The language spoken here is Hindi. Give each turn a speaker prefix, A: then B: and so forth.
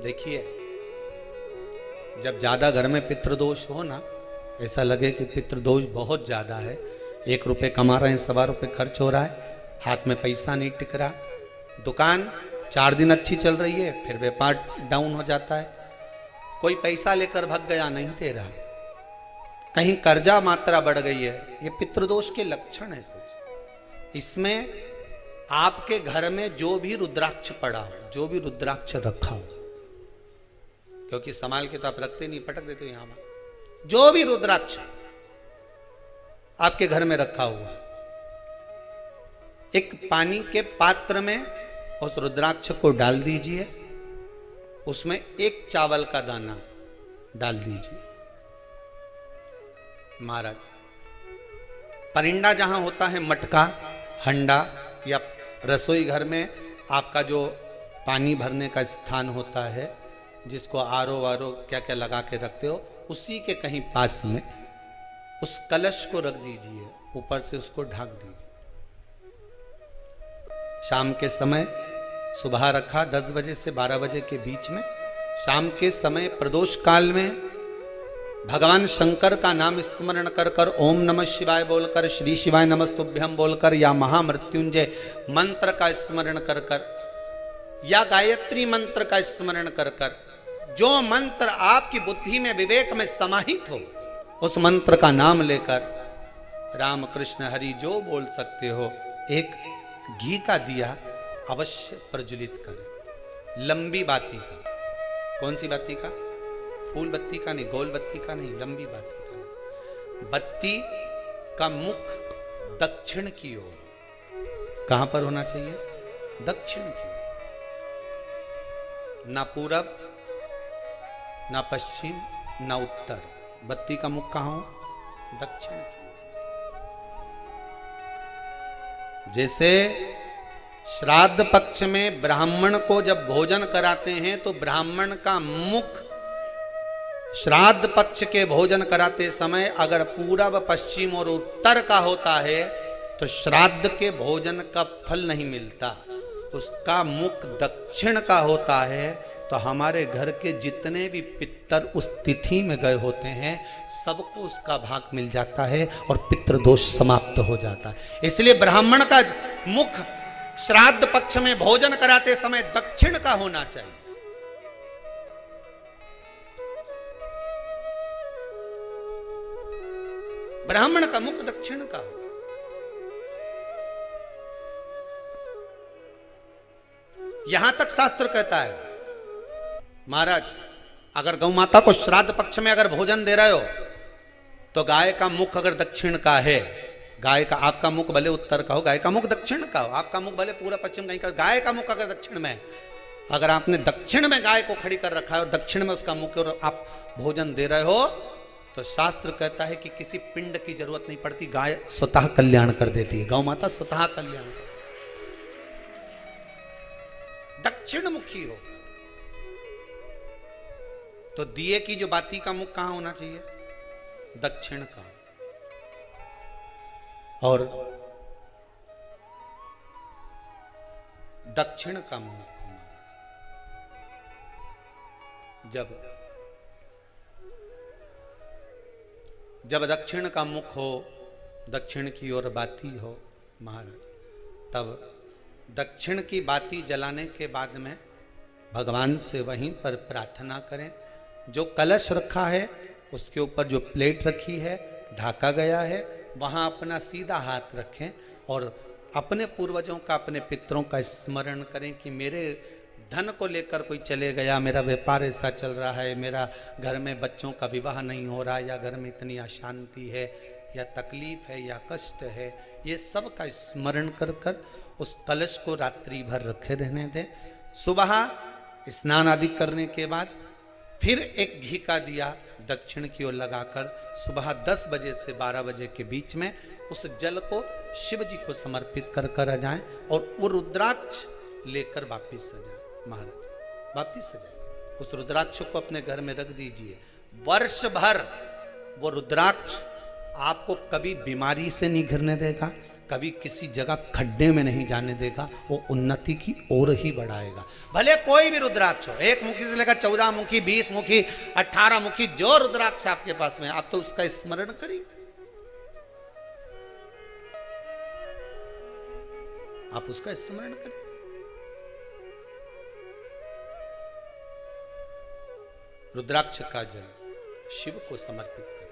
A: देखिए, जब ज्यादा घर में पितृदोष हो ना, ऐसा लगे कि पितृदोष बहुत ज्यादा है, 1 रुपये कमा रहे हैं, 1.25 रुपये खर्च हो रहा है, हाथ में पैसा नहीं टिक रहा, दुकान 4 दिन अच्छी चल रही है, फिर व्यापार डाउन हो जाता है, कोई पैसा लेकर भाग गया, नहीं दे रहा, कहीं कर्जा मात्रा बढ़ गई है, ये पितृदोष के लक्षण है कुछ। इसमें आपके घर में जो भी रुद्राक्ष पड़ा हो, जो भी रुद्राक्ष रखा हो, क्योंकि संभाल के तो आप रखते नहीं, पटक देते हो यहां, जो भी रुद्राक्ष आपके घर में रखा हुआ, एक पानी के पात्र में उस रुद्राक्ष को डाल दीजिए, उसमें 1 चावल का दाना डाल दीजिए। महाराज, परिंदा जहां होता है, मटका, हंडा या रसोई घर में आपका जो पानी भरने का स्थान होता है, जिसको आरो वारो क्या क्या लगा के रखते हो, उसी के कहीं पास में उस कलश को रख दीजिए, ऊपर से उसको ढक दीजिए। शाम के समय, सुबह रखा 10 बजे से 12 बजे के बीच में, शाम के समय प्रदोष काल में भगवान शंकर का नाम स्मरण कर कर, ओम नमः शिवाय बोलकर, श्री शिवाय नमस्तुभ्यम बोलकर, या महामृत्युंजय मंत्र का स्मरण कर कर, या गायत्री मंत्र का स्मरण कर कर, जो मंत्र आपकी बुद्धि में, विवेक में समाहित हो, उस मंत्र का नाम लेकर राम कृष्ण हरि जो बोल सकते हो, एक घी का दिया अवश्य प्रज्वलित करें, लंबी बाती का। कौन सी बाती का? फूल बत्ती का नहीं, गोल बत्ती का नहीं, लंबी बाती का नहीं। बत्ती का मुख दक्षिण की ओर। कहां पर होना चाहिए? दक्षिण की ओर, ना पूरब, ना पश्चिम, ना उत्तर। बत्ती का मुख कहां हो? दक्षिण की ओर। जैसे श्राद्ध पक्ष में ब्राह्मण को जब भोजन कराते हैं तो ब्राह्मण का मुख श्राद्ध पक्ष के भोजन कराते समय अगर पूरब, पश्चिम और उत्तर का होता है तो श्राद्ध के भोजन का फल नहीं मिलता। उसका मुख दक्षिण का होता है तो हमारे घर के जितने भी पितर उस तिथि में गए होते हैं, सबको उसका भाग मिल जाता है और पितृदोष समाप्त हो जाता है। इसलिए ब्राह्मण का मुख श्राद्ध पक्ष में भोजन कराते समय दक्षिण का होना चाहिए। ब्राह्मण का मुख दक्षिण का हो। यहां तक शास्त्र कहता है, महाराज अगर गौ माता को श्राद्ध पक्ष में अगर भोजन दे रहे हो तो गाय का मुख अगर दक्षिण का है, गाय का, आपका मुख भले उत्तर का हो, गाय का मुख दक्षिण का हो, आपका मुख भले पूरा पश्चिम नहीं का, गाय का मुख अगर दक्षिण में, अगर आपने दक्षिण में गाय को खड़ी कर रखा है और दक्षिण में उसका मुख और आप भोजन दे रहे हो, तो शास्त्र कहता है कि किसी पिंड की जरूरत नहीं पड़ती, गाय स्वतः कल्याण कर देती है, गौ माता स्वतः कल्याण कर, दक्षिण मुखी हो। तो दिए की जो बाती का मुख कहां होना चाहिए? दक्षिण का। और दक्षिण का मुख जब दक्षिण का मुख हो, दक्षिण की ओर बाती हो महाराज, तब दक्षिण की बाती जलाने के बाद में भगवान से वहीं पर प्रार्थना करें। जो कलश रखा है उसके ऊपर जो प्लेट रखी है, ढाका गया है, वहां अपना सीधा हाथ रखें और अपने पूर्वजों का, अपने पितरों का स्मरण करें कि मेरे धन को लेकर कोई चले गया, मेरा व्यापार ऐसा चल रहा है, मेरा घर में बच्चों का विवाह नहीं हो रहा, या घर में इतनी अशांति है, या तकलीफ है, या कष्ट है, ये सब का स्मरण कर कर उस कलश को रात्रि भर रखे रहने दें। सुबह स्नान आदि करने के बाद फिर एक घी का दिया दक्षिण की ओर लगाकर सुबह 10 बजे से 12 बजे के बीच में उस जल को शिव जी को समर्पित कर कर आ जाएं और वो रुद्राक्ष लेकर वापिस आ जाए। महाराज वापिस आ जाए, उस रुद्राक्ष को अपने घर में रख दीजिए। वर्ष भर वो रुद्राक्ष आपको कभी बीमारी से नहीं घिरने देगा, कभी किसी जगह खड्डे में नहीं जाने देगा, वो उन्नति की ओर ही बढ़ाएगा। भले कोई भी रुद्राक्ष हो, 1 मुखी से लेकर 14 मुखी, 20 मुखी, 18 मुखी, जो रुद्राक्ष आपके पास में, आप तो उसका स्मरण करिए, आप उसका स्मरण करिए। रुद्राक्ष का जल शिव को समर्पित करें।